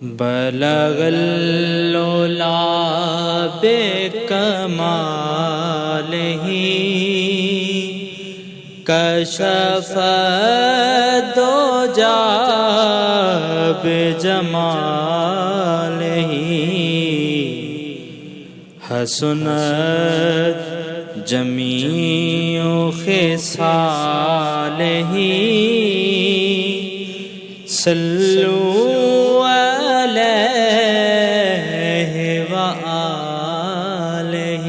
بلغ العلا بکمالہ کشف الدجی بجمالہ حسنت جمیع خصالہ صلوا علیہ وآلہ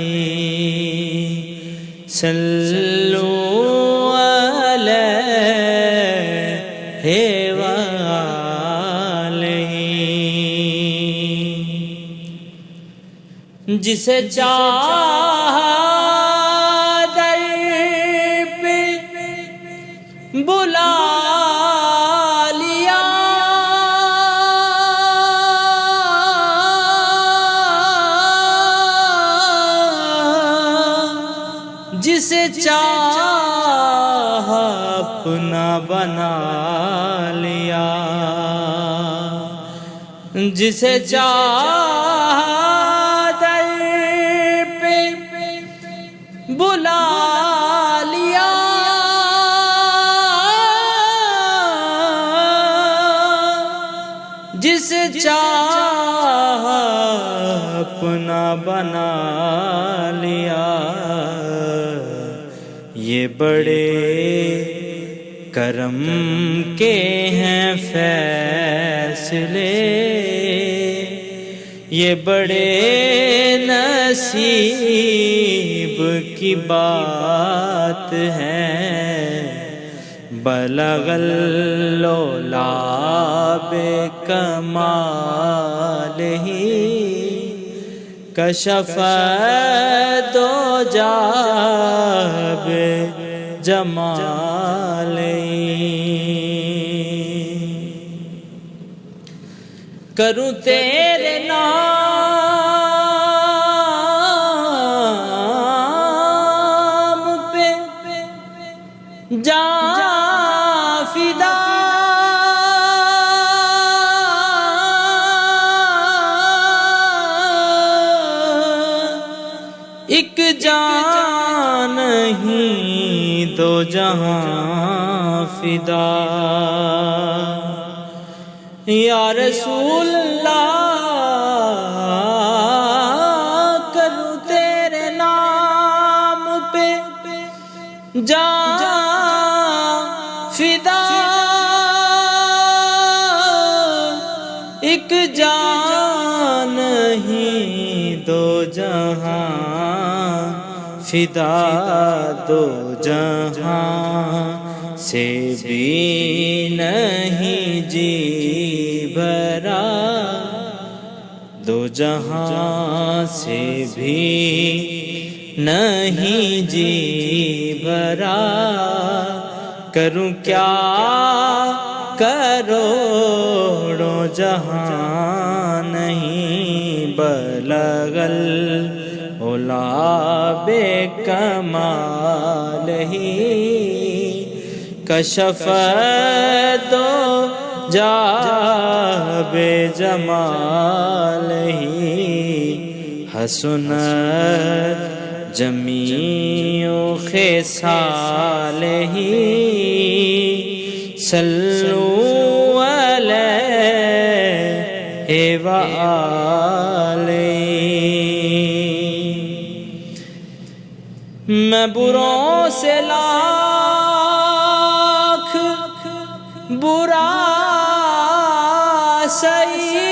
صلوا علیہ وآلہ جسے چاہا در پہ بلا جسے چاہا اپنا بنا لیا، جسے چاہا در پہ بلا لیا، جسے چاہا اپنا بنا لیا۔ یہ بڑے کرم کے ہیں فیصلے، یہ بڑے نصیب کی بات ہے۔ بلغ العلا بکمالہ کشف الدجی بجمالہ۔ کروں تیرے نام پہ جاں فدا، ایک جان نہیں دو جہاں فدا۔ یا رسول اللہ کروں تیرے نام پہ جان فدا، ایک جان نہیں دو جہاں فدا، دو جہاں سے بھی نہیں جی بھرا، دو جہاں سے بھی نہیں جی بھرا۔ کروں کیا کروڑوں جہاں نہیں، بلغ العلا بکمالہ کشف الدجی بجمالہ حسنت جمیع خصالہ صلوا علیہ وآلہ۔ میں بروں سے لاکھ برا سہی،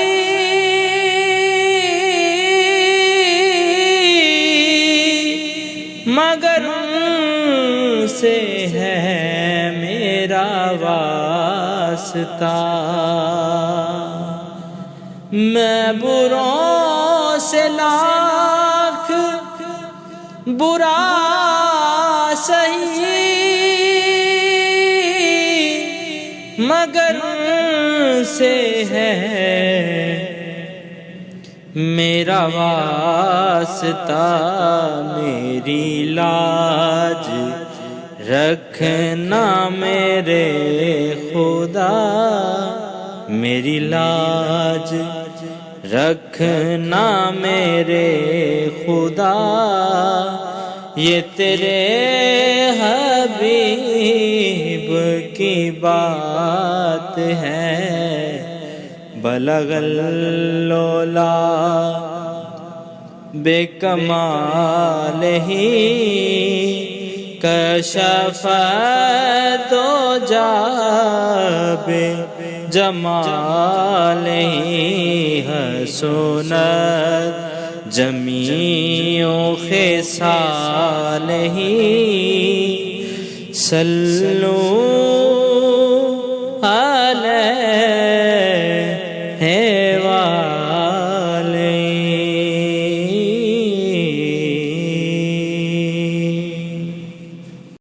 مگر ان سے ہے میرا واسطہ۔ میں بروں سے لاکھ برا سہی، مگر ان سے ہے میرا واسطہ۔ میری لاج رکھنا میرے خدا، میری لاج رکھنا میرے خدا، یہ تیرے حبیب کی بات ہے۔ بلغ اللولا بے کمال ہی، کشف تو جا بے جمال ہی، حسنت جمیع خصال ہی، صلو